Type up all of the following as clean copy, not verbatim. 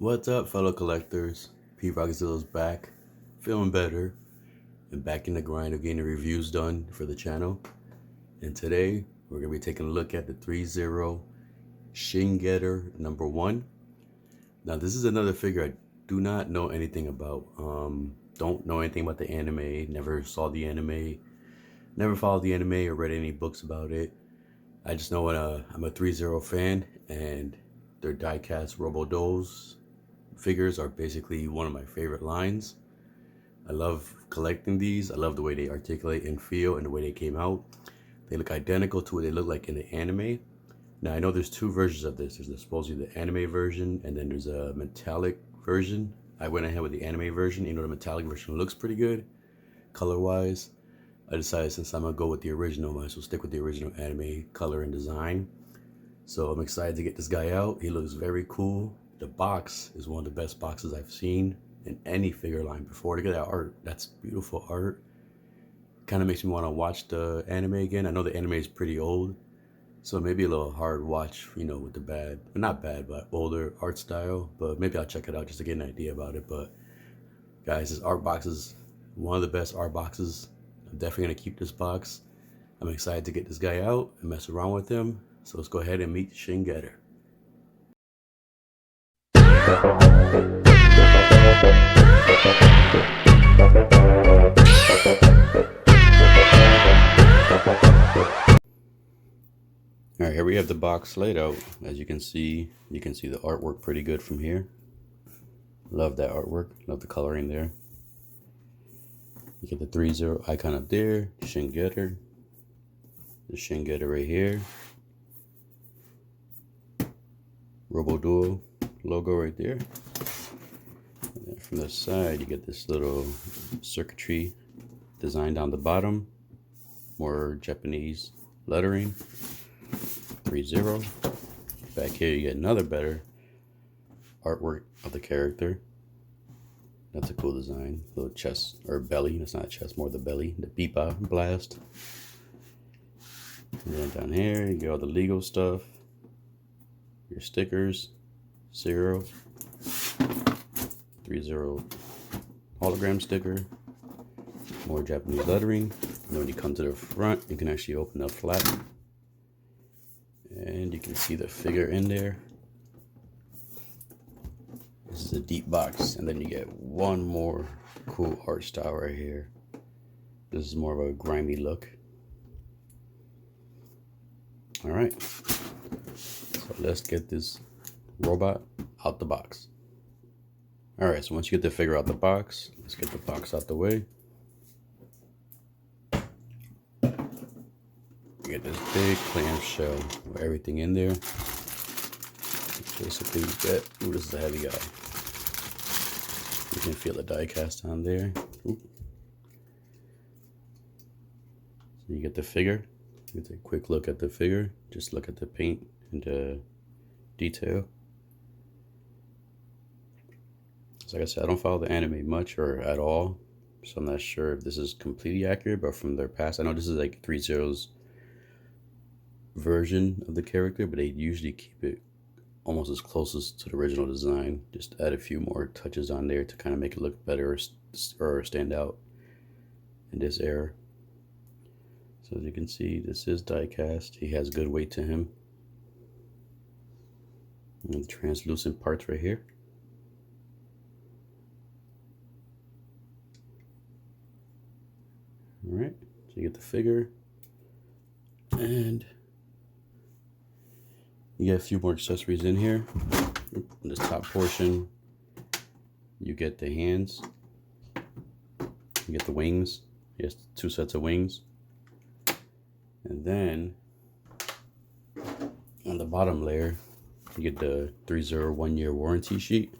What's up, fellow collectors? P Rockzilla's back, feeling better, and back in the grind of getting reviews done for the channel. And today, we're going to be taking a look at the Threezero Shin number 1. Now, this is another figure I do not know anything about. Don't know anything about the anime, never saw the anime, never followed the anime or read any books about it. I just know I'm a Threezero fan, and their die-cast ROBO-DOUs figures are basically one of my favorite lines. I love collecting these. I love the way they articulate and feel and the way they came out. They look identical to what they look like in the anime. Now I know there's two versions of this. There's supposedly the anime version and then there's a metallic version. I went ahead with the anime version. You know, the metallic version looks pretty good color wise. I decided since I'm gonna go with the original, I might as well stick with the original anime color and design. So I'm excited to get this guy out. He looks very cool. The box is one of the best boxes I've seen in any figure line before. Look at that art. That's beautiful art. Kind of makes me want to watch the anime again. I know the anime is pretty old, so maybe a little hard watch, you know, with the bad, not bad, but older art style. But maybe I'll check it out just to get an idea about it. But guys, this art box is one of the best art boxes. I'm definitely going to keep this box. I'm excited to get this guy out and mess around with him. So let's go ahead and meet Shin. All right, here we have the box laid out. As you can see the artwork pretty good from here. Love that artwork. Love the coloring there. You get the Threezero icon up there, Shin. The Shin right here. ROBO-DOU logo right there. And then from the side, you get this little circuitry design down the bottom. More Japanese lettering. Threezero. Back here, you get another better artwork of the character. That's a cool design. Little chest or belly. That's not a chest, more the belly. The beepa blast. And then down here, you get all the legal stuff. Your stickers. Threezero hologram sticker. More Japanese lettering. And when you come to the front, you can actually open up flat. And you can see the figure in there. This is a deep box, and then you get one more cool art style right here. This is more of a grimy look. All right, so let's get this robot out the box. All right, so once you get the figure out the box, let's get the box out the way. You get this big clamshell with everything in there. Basically, you get, ooh, this is a heavy guy. You can feel the die cast on there. Ooh. So you get the figure. You get a quick look at the figure. Just look at the paint and the detail. So like I said, I don't follow the anime much or at all, so I'm not sure if this is completely accurate, but from their past, I know this is like Threezero's version of the character, but they usually keep it almost as close as to the original design. Just add a few more touches on there to kind of make it look better or stand out in this era. So as you can see, this is die cast. He has good weight to him. And the translucent parts right here. All right, so you get the figure, and you get a few more accessories in here. In this top portion, you get the hands, you get the wings. Yes, 2 sets of wings. And then on the bottom layer, you get the Threezero 1-year warranty sheet.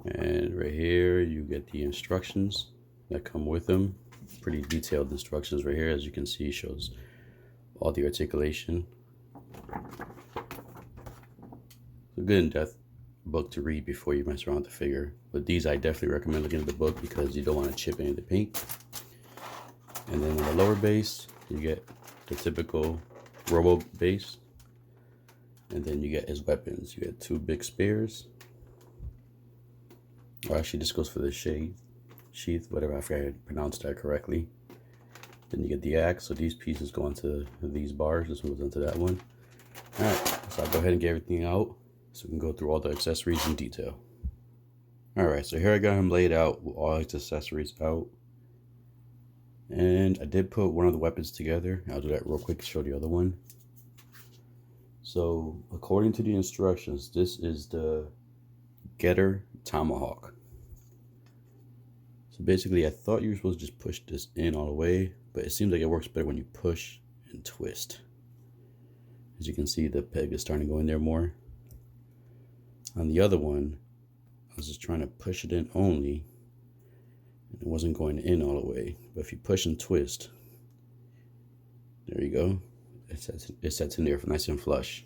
And right here, you get the instructions that come with them. Pretty detailed instructions right here. As you can see, shows all the articulation. A good in-depth book to read before you mess around with the figure. But these I definitely recommend looking at the book because you don't want to chip any of the paint. And then on the lower base, you get the typical Robo base. And then you get his weapons. You get 2 big spears. Or actually, this goes for the sheath, whatever, I forgot I pronounced that correctly. Then you get the axe, so these pieces go into these bars. This one goes into that one. All right, so I'll go ahead and get everything out so we can go through all the accessories in detail. All right, so here I got him laid out with all his accessories out. And I did put one of the weapons together. I'll do that real quick to show the other one. So according to the instructions, this is the Getter Tomahawk. So basically, I thought you were supposed to just push this in all the way, but it seems like it works better when you push and twist. As you can see, the peg is starting to go in there more. On the other one, I was just trying to push it in only, and it wasn't going in all the way. But if you push and twist, there you go. It sets in there nice and flush.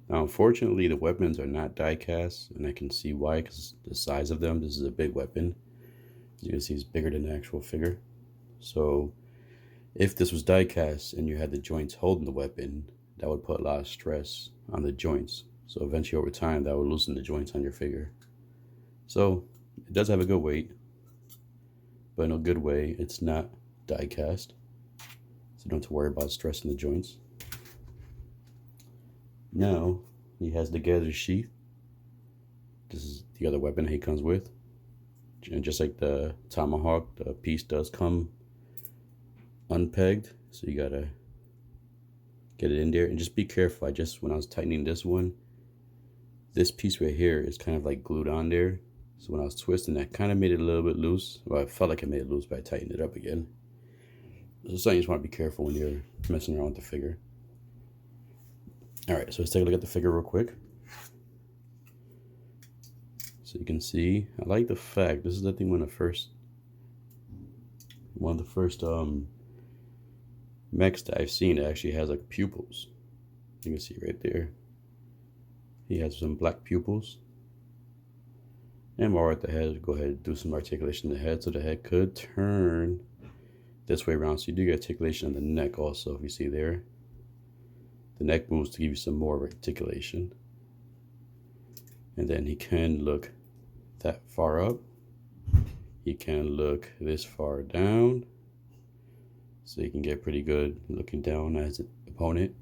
Now, unfortunately, the weapons are not die cast, and I can see why, because the size of them. This is a big weapon. As you can see, it's bigger than the actual figure. So if this was die cast and you had the joints holding the weapon, that would put a lot of stress on the joints. So eventually, over time, that would loosen the joints on your figure. So it does have a good weight, but in a good way, it's not die cast. So you don't have to worry about stressing the joints. Now, he has the Getter sheath. This is the other weapon he comes with. And just like the Tomahawk, the piece does come unpegged. So you gotta get it in there. And just be careful. When I was tightening this one, this piece right here is kind of like glued on there. So when I was twisting, that kind of made it a little bit loose. Well, I felt like I made it loose, but I tightened it up again. So something you just want to be careful when you're messing around with the figure. All right, so let's take a look at the figure real quick. So you can see, I like the fact, this is I think one of the first mechs that I've seen that actually has like pupils. You can see right there. He has some black pupils. And more at the head, go ahead and do some articulation in the head, so the head could turn this way around. So you do get articulation on the neck also, if you see there. The neck moves to give you some more articulation. And then he can look that far up. He can look this far down. So you can get pretty good looking down at his opponent.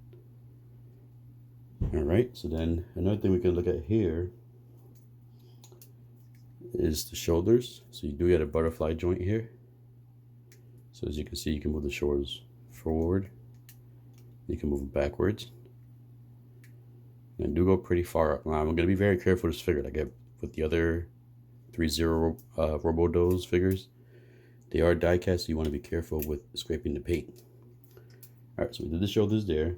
All right, so then another thing we can look at here is the shoulders. So you do get a butterfly joint here. So as you can see, you can move the shoulders forward. You can move it backwards. And do go pretty far up. Now, I'm going to be very careful with this figure. Like with the other Threezero ROBO-DOU figures, they are die cast, so you want to be careful with scraping the paint. All right, so we did the shoulders there.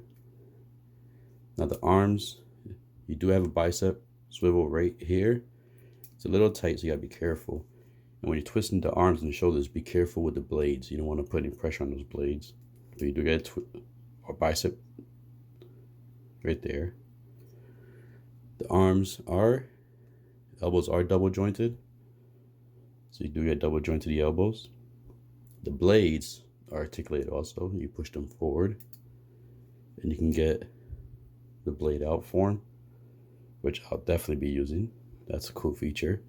Now the arms, you do have a bicep swivel right here. It's a little tight, so you got to be careful. And when you're twisting the arms and the shoulders, be careful with the blades. You don't want to put any pressure on those blades. But you do get a bicep right there. The elbows are double jointed. So you do get double jointed the elbows. The blades are articulated also. You push them forward and you can get the blade out form, which I'll definitely be using. That's a cool feature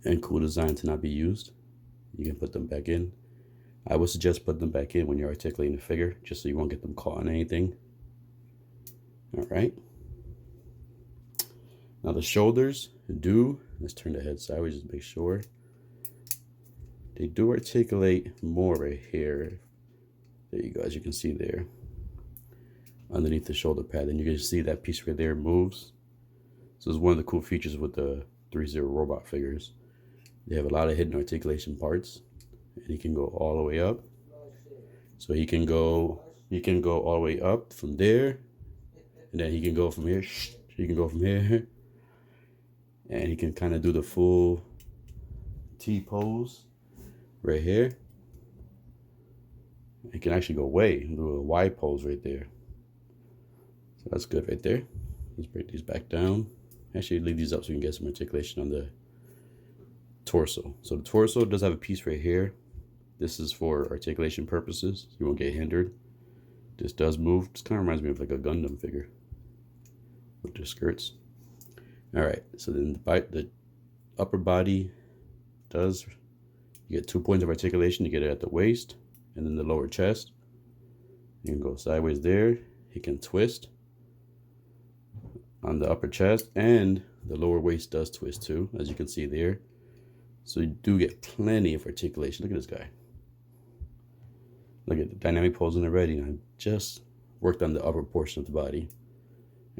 and cool design to not be used. You can put them back in. I would suggest put them back in when you're articulating the figure, just so you won't get them caught on anything. All right. Now the shoulders let's turn the head sideways just to make sure. They do articulate more right here. There you go, as you can see there. Underneath the shoulder pad. And you can see that piece right there moves. So it's one of the cool features with the Threezero robot figures. They have a lot of hidden articulation parts. And he can go all the way up. So he can go all the way up from there. And then he can go from here. He can go from here. And he can kind of do the full T pose right here. He can actually go away and do a Y pose right there. So that's good right there. Let's break these back down. Actually, leave these up so you can get some articulation on the torso. So the torso does have a piece right here. This is for articulation purposes. You won't get hindered. This does move. This kind of reminds me of like a Gundam figure with the skirts. All right, so then the upper body does, you get 2 points of articulation. You get it at the waist and then the lower chest. You can go sideways there. He can twist on the upper chest, and the lower waist does twist too, as you can see there. So you do get plenty of articulation. Look at this guy. Look at the dynamic posing already. I just worked on the upper portion of the body.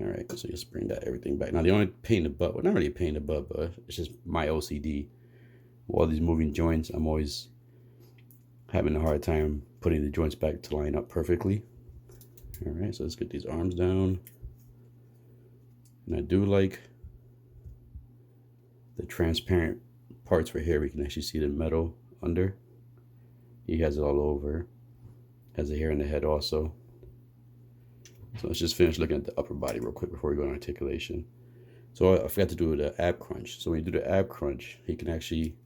All right, so just bring that everything back. Now the only pain in the butt, well, not really a pain in the butt, but it's just my OCD. With all these moving joints, I'm always having a hard time putting the joints back to line up perfectly. All right, so let's get these arms down. And I do like the transparent parts right here. We can actually see the metal under. He has it all over. Has the hair in the head also. So let's just finish looking at the upper body real quick before we go on articulation. So I forgot to do the ab crunch. So when you do the ab crunch, he can actually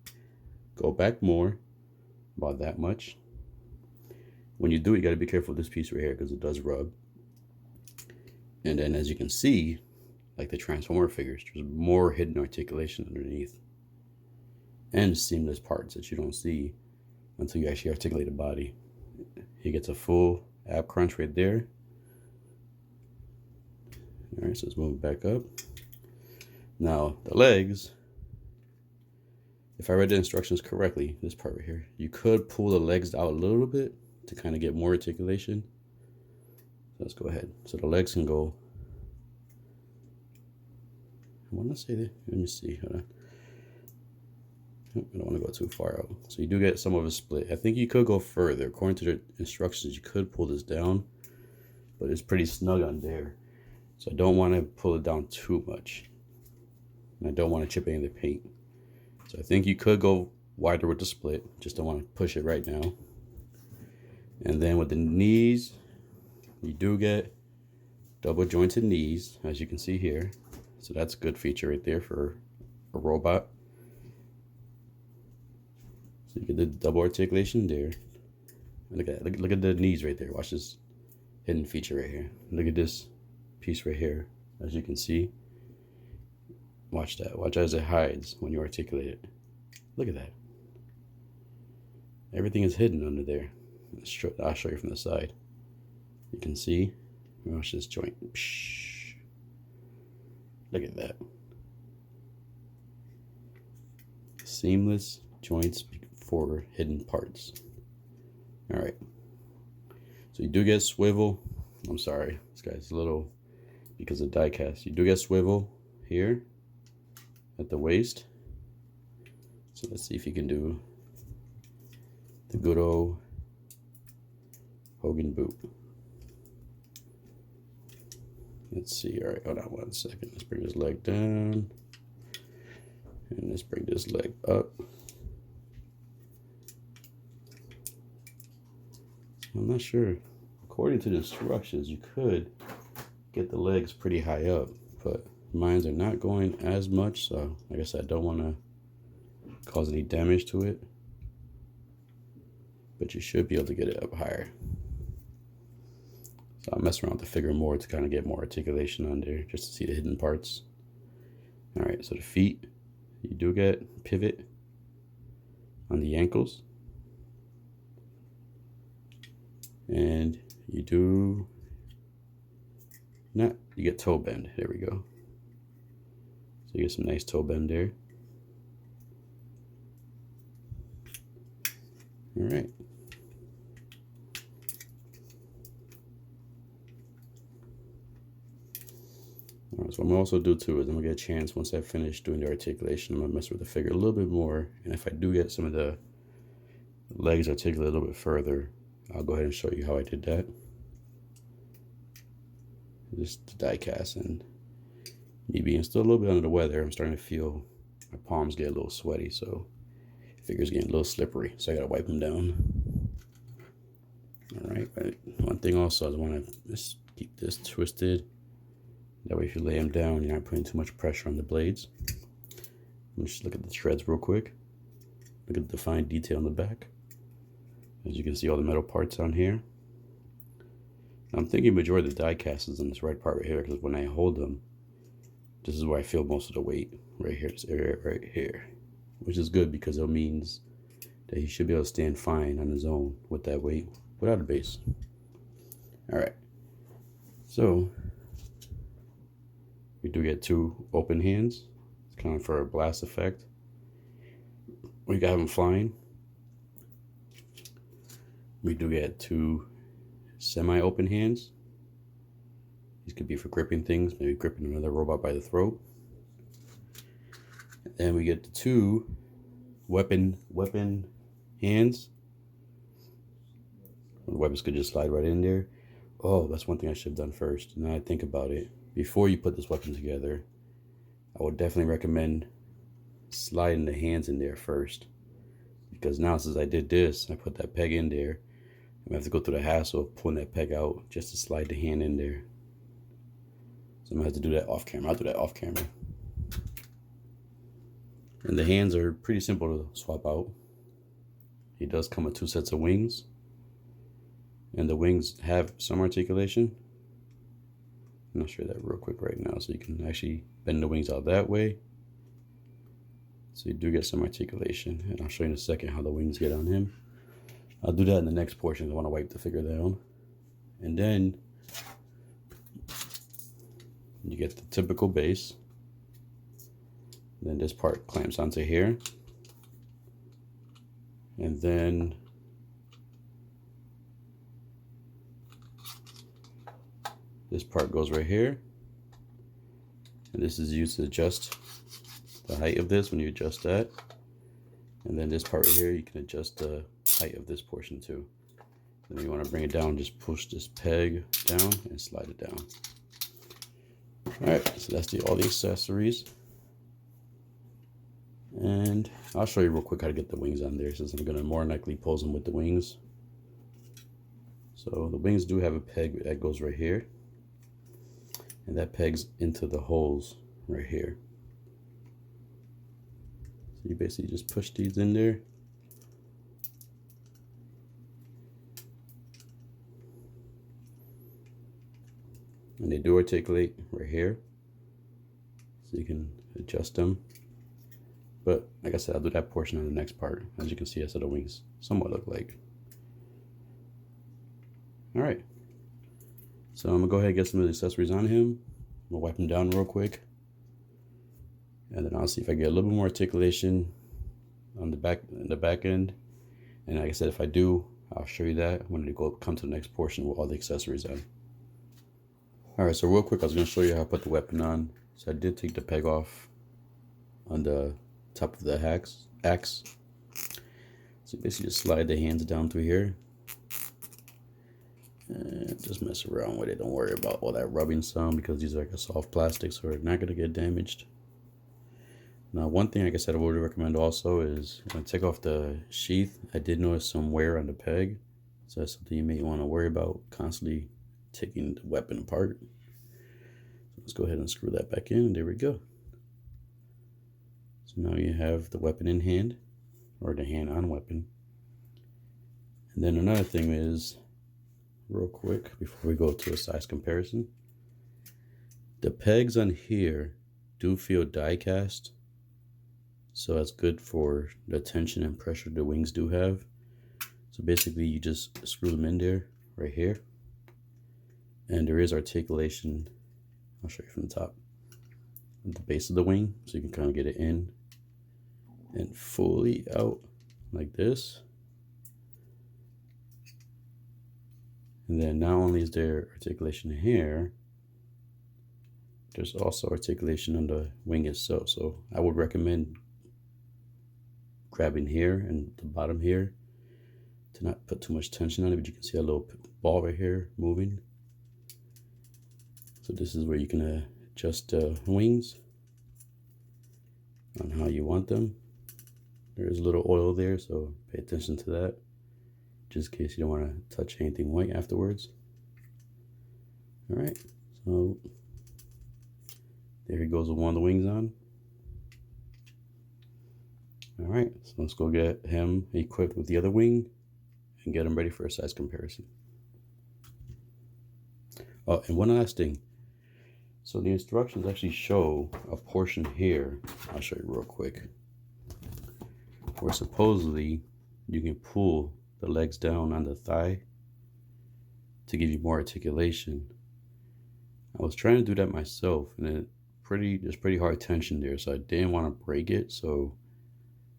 go back more, about that much. When you do it, you got to be careful with this piece right here because it does rub. And then as you can see, like the Transformer figures, there's more hidden articulation underneath and seamless parts that you don't see until you actually articulate the body. He gets a full ab crunch right there. All right, so let's move back up. Now the legs, if I read the instructions correctly, this part right here, you could pull the legs out a little bit to kind of get more articulation. So let's go ahead. So the legs can go, I want to say that, let me see, hold on. I don't want to go too far out. So you do get some of a split. I think you could go further. According to the instructions, you could pull this down, but it's pretty snug on there. So I don't want to pull it down too much. And I don't want to chip any of the paint. So I think you could go wider with the split. Just don't want to push it right now. And then with the knees, you do get double jointed knees, as you can see here. So that's a good feature right there for a robot. So you get the double articulation there. Look at that. Look at the knees right there. Watch this hidden feature right here. Look at this piece right here, as you can see. Watch that. Watch as it hides when you articulate it. Look at that. Everything is hidden under there. I'll show you from the side. You can see. Watch this joint. Psh. Look at that. Seamless joints for hidden parts. All right. So you do get swivel. I'm sorry, this guy's a little, because of die cast. You do get swivel here at the waist. So let's see if you can do the good old Hogan boot. Let's see. All right, hold on 1 second. Let's bring this leg down. And let's bring this leg up. I'm not sure. According to the instructions, you could get the legs pretty high up, but mine are not going as much. So like I said, I don't want to cause any damage to it, but you should be able to get it up higher. So I'll mess around with the figure more to kind of get more articulation on there, just to see the hidden parts. All right, so the feet, you do get pivot on the ankles. And you do not, you get toe bend. There we go. So you get some nice toe bend there. All right. All right, so what I'm gonna also do too is I'm gonna get a chance, once I finish doing the articulation, I'm gonna mess with the figure a little bit more. And if I do get some of the legs articulated a little bit further, I'll go ahead and show you how I did that. Just die cast, and me being still a little bit under the weather, I'm starting to feel my palms get a little sweaty, so the figure's getting a little slippery, so I gotta wipe them down. All right, but one thing also is I want to just keep this twisted. That way if you lay them down, you're not putting too much pressure on the blades. Let's just look at the treads real quick. Look at the fine detail in the back. As you can see, all the metal parts on here. I'm thinking majority of the die cast is in this red part right here, because when I hold them, This is where I feel most of the weight, right here, this area right here, which is good because it means that he should be able to stand fine on his own with that weight without a base. All right, so we do get 2 open hands. It's kind of for a blast effect. We got him flying. We do get 2 semi-open hands. These could be for gripping things, maybe gripping another robot by the throat. And we get the 2 weapon hands. The weapons could just slide right in there. Oh, that's one thing I should have done first. Now I think about it. Before you put this weapon together, I would definitely recommend sliding the hands in there first. Because now since I did this, I put that peg in there, I'm gonna have to go through the hassle of pulling that peg out just to slide the hand in there. So I'm gonna have to do that off camera. I'll do that off camera. And the hands are pretty simple to swap out. He does come with 2 sets of wings. And the wings have some articulation. I'm gonna show you that real quick right now so you can actually bend the wings out that way. So you do get some articulation. And I'll show you in a second how the wings get on him. I'll do that in the next portion. I want to wipe the figure down. And then you get the typical base. Then this part clamps onto here. And then this part goes right here. And this is used to adjust the height of this when you adjust that. And then this part right here, you can adjust the height of this portion too. Then if you want to bring it down, just push this peg down and slide it down. All right, so that's all the accessories. And I'll show you real quick how to get the wings on there, since I'm gonna more likely pose them with the wings. So the wings do have a peg that goes right here. And that pegs into the holes right here. So you basically just push these in there. And they do articulate right here. So you can adjust them. But like I said, I'll do that portion on the next part. As you can see, that's what the wings somewhat look like. All right. So I'm gonna go ahead and get some of the accessories on him. I'm gonna wipe him down real quick. And then I'll see if I get a little bit more articulation on the back end. And like I said, if I do, I'll show you that when we come to the next portion with all the accessories on. All right, so real quick, I was gonna show you how I put the weapon on. So I did take the peg off on the top of the axe. So basically just slide the hands down through here. And just mess around with it. Don't worry about all that rubbing sound because these are like a soft plastic, so they're not gonna get damaged. Now, one thing, like I said, I would recommend also is when I take off the sheath, I did notice some wear on the peg. So that's something you may want to worry about, constantly taking the weapon apart. So let's go ahead and screw that back in, and there we go. So now you have the weapon in hand, or the hand on weapon. And then another thing is, real quick, before we go to a size comparison, the pegs on here do feel die cast. So that's good for the tension and pressure the wings do have. So basically you just screw them in there, right here. And there is articulation, I'll show you from the top, at the base of the wing. So you can kind of get it in and fully out like this. And then not only is there articulation here, there's also articulation on the wing itself. So I would recommend grabbing here and the bottom here to not put too much tension on it, but you can see a little ball right here moving. So this is where you can adjust the wings on how you want them. There's a little oil there, so pay attention to that, just in case you don't want to touch anything white afterwards. All right, so there he goes with one of the wings on. All right, so let's go get him equipped with the other wing and get him ready for a size comparison. Oh, and one last thing. So the instructions actually show a portion here. I'll show you real quick. Where supposedly you can pull the legs down on the thigh to give you more articulation. I was trying to do that myself, and there's pretty hard tension there, so I didn't want to break it. So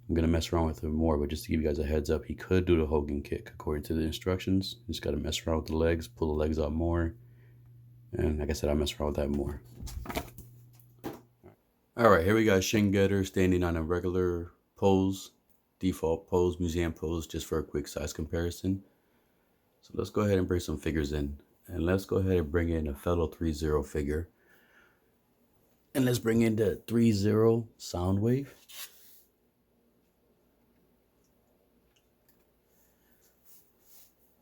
I'm gonna mess around with it more, but just to give you guys a heads up, he could do the Hogan kick according to the instructions. You just gotta mess around with the legs, pull the legs out more, and like I said, I'll mess around with that more. All right, here we got Shin Getter standing on a regular pose, default pose, museum pose, just for a quick size comparison. So let's go ahead and bring some figures in, and let's go ahead and bring in a fellow Threezero figure, and let's bring in the Threezero Soundwave.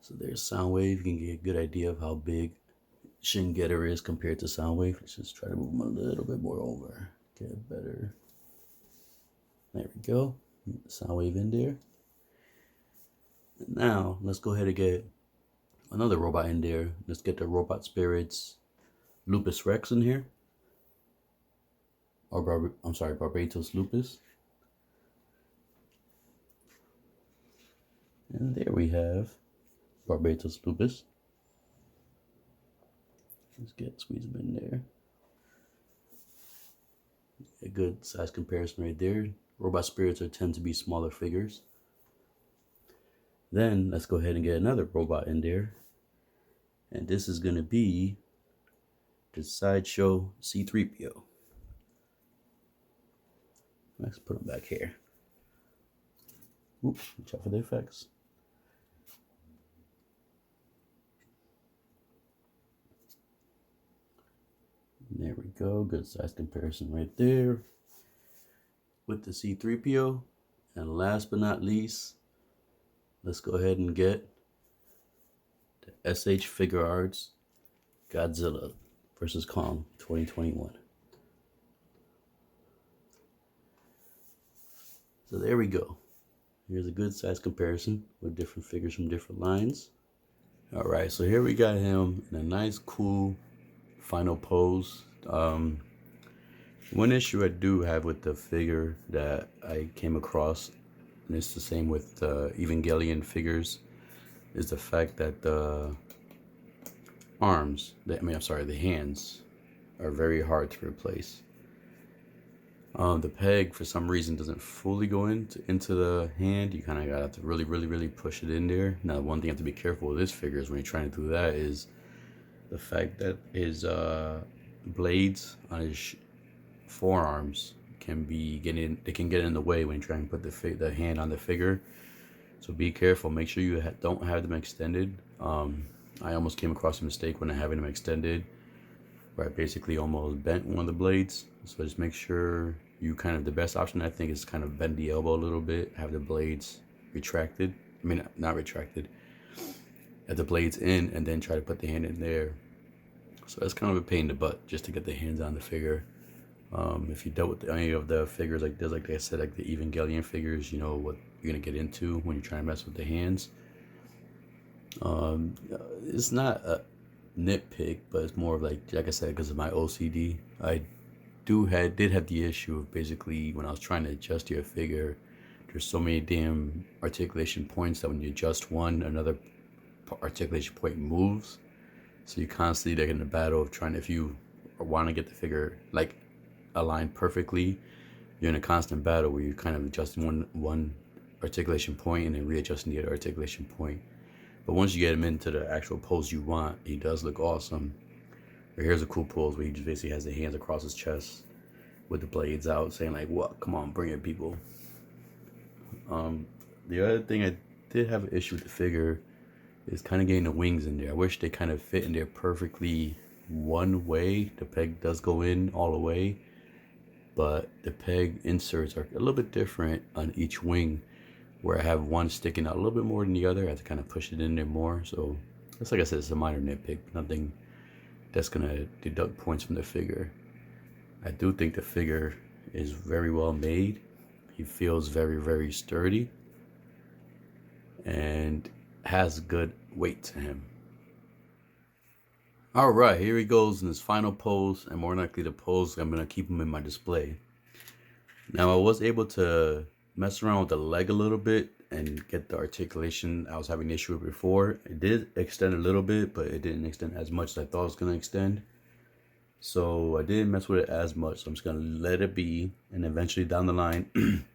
So there's Soundwave. You can get a good idea of how big Shin Getter is compared to Soundwave. Let's just try to move him a little bit more over. Get better. There we go. Soundwave in there. Now let's go ahead and get another robot in there. Let's get the Robot Spirits Lupus Rex in here. Or Barbatos Lupus. And there we have Barbatos Lupus. Let's squeeze them in there. A good size comparison right there. Robot Spirits tend to be smaller figures. Then let's go ahead and get another robot in there. And this is going to be the Sideshow C3PO. Let's put him back here. Oops, watch out for the effects. There we go, good size comparison right there with the C3PO. And last but not least, let's go ahead and get the SH Figure Arts Godzilla vs. Kong 2021. So there we go. Here's a good size comparison with different figures from different lines. All right, so here we got him in a nice, cool final pose. One issue I do have with the figure that I came across, and it's the same with Evangelion figures, is the fact that the the hands are very hard to replace. The peg for some reason doesn't fully go into the hand. You kind of gotta have to really push it in there. Now, one thing you have to be careful with this figure is when you're trying to do that is the fact that his blades on his forearms can get in the way when you try and put the hand on the figure. So be careful. Make sure you don't have them extended. I almost came across a mistake when having them extended, where I basically almost bent one of the blades. So just make sure the best option I think is kind of bend the elbow a little bit, have the blades retracted. I mean, not retracted. Have the blades in, and then try to put the hand in there. So that's kind of a pain in the butt just to get the hands on the figure. If you dealt with any of the figures like this, like I said, like the Evangelion figures, you know what you're gonna get into when you try and mess with the hands. It's not a nitpick, but it's more of like I said, because of my OCD, I did have the issue of basically when I was trying to adjust your figure, there's so many damn articulation points that when you adjust one, another articulation point moves. So you constantly like in the battle of trying, if you want to get the figure like aligned perfectly, you're in a constant battle where you're kind of adjusting one articulation point and then readjusting the other articulation point. But once you get him into the actual pose you want, he does look awesome. Here's a cool pose where he just basically has the hands across his chest with the blades out, saying like, "What? Come on, bring it, people." The other thing I did have an issue with the figure is kind of getting the wings in there. I wish they kind of fit in there perfectly one way. The peg does go in all the way, but the peg inserts are a little bit different on each wing, where I have one sticking out a little bit more than the other. I have to kind of push it in there more. So that's, like I said, it's a minor nitpick, nothing that's gonna deduct points from the figure. I do think the figure is very well made. He feels very sturdy and has good weight to him. All right, here he goes in his final pose, and more likely the pose I'm gonna keep him in my display. Now I was able to mess around with the leg a little bit and get the articulation I was having an issue with before. It did extend a little bit, but it didn't extend as much as I thought it was gonna extend. So I didn't mess with it as much. So I'm just gonna let it be, and eventually down the line,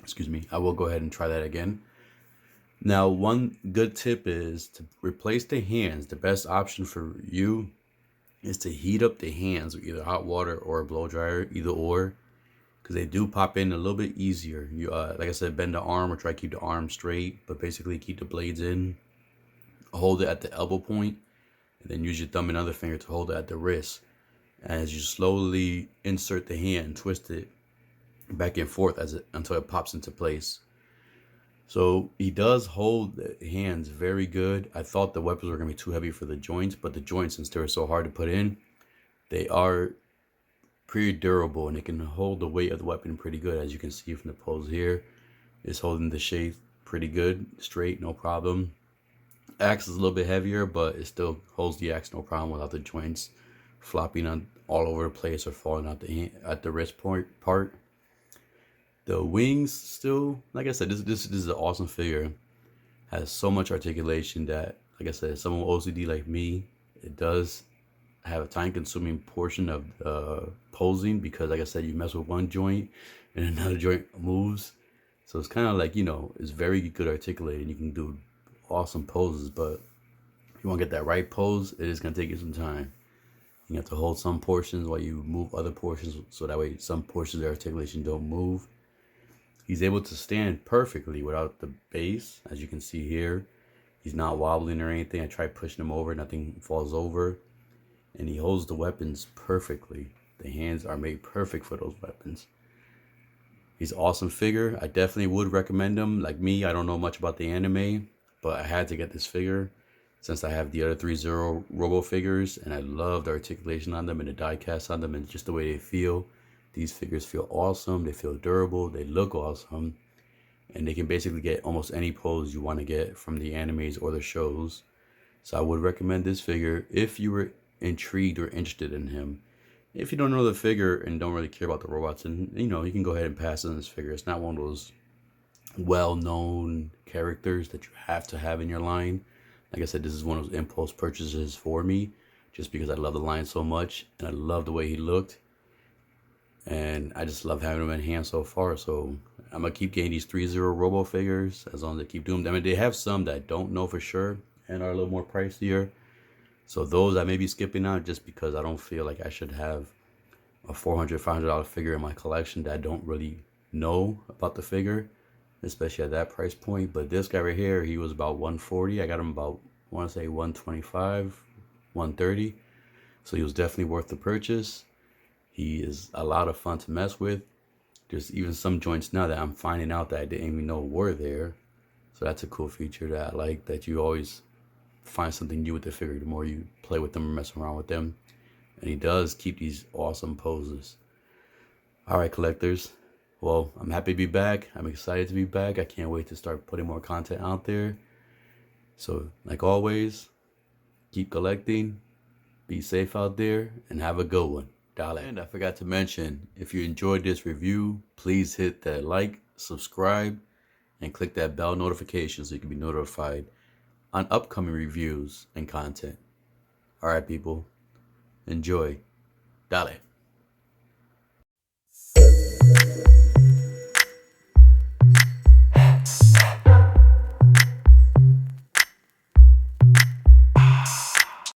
excuse me, I will go ahead and try that again. Now, one good tip is to replace the hands. The best option for you is to heat up the hands with either hot water or a blow dryer, either or, because they do pop in a little bit easier. You, like I said, bend the arm or try to keep the arm straight, but basically keep the blades in. Hold it at the elbow point, and then use your thumb and other finger to hold it at the wrist. As you slowly insert the hand, twist it back and forth until it pops into place. So he does hold the hands very good. I thought the weapons were going to be too heavy for the joints, but the joints, since they were so hard to put in, they are pretty durable and they can hold the weight of the weapon pretty good. As you can see from the pose here, it's holding the shape pretty good, straight, no problem. Axe is a little bit heavier, but it still holds the axe no problem without the joints flopping on all over the place or falling out at the wrist part. The wings still, like I said, this is an awesome figure. Has so much articulation that, like I said, someone with OCD like me, it does have a time-consuming portion of posing because, like I said, you mess with one joint and another joint moves. So it's kind of like, it's very good articulated. You can do awesome poses, but if you want to get that right pose, it is going to take you some time. You have to hold some portions while you move other portions, so that way some portions of the articulation don't move. He's able to stand perfectly without the base, as you can see here. He's not wobbling or anything. I tried pushing him over, nothing falls over. And he holds the weapons perfectly. The hands are made perfect for those weapons. He's an awesome figure. I definitely would recommend him. Like me, I don't know much about the anime, but I had to get this figure since I have the other Threezero Robo figures, and I love the articulation on them and the die cast on them and just the way they feel. These figures feel awesome, they feel durable, they look awesome, and they can basically get almost any pose you want to get from the animes or the shows. So I would recommend this figure if you were intrigued or interested in him. If you don't know the figure and don't really care about the robots, and you can go ahead and pass on this figure. It's not one of those well-known characters that you have to have in your line. Like I said, this is one of those impulse purchases for me, just because I love the line so much and I love the way he looked. And I just love having them in hand so far. So I'm going to keep getting these Threezero Robo figures as long as they keep doing them. I mean, they have some that I don't know for sure and are a little more pricier. So those I may be skipping out just because I don't feel like I should have a $400, $500 figure in my collection that I don't really know about the figure, especially at that price point. But this guy right here, he was about $140. I got him about, I want to say $125, $130. So he was definitely worth the purchase. He is a lot of fun to mess with. There's even some joints now that I'm finding out that I didn't even know were there. So that's a cool feature that I like, that you always find something new with the figure the more you play with them or mess around with them. And he does keep these awesome poses. All right, collectors. Well, I'm happy to be back. I'm excited to be back. I can't wait to start putting more content out there. So, like always, keep collecting, be safe out there, and have a good one. And I forgot to mention, if you enjoyed this review, please hit that like, subscribe, and click that bell notification so you can be notified on upcoming reviews and content. All right, people. Enjoy. Dale.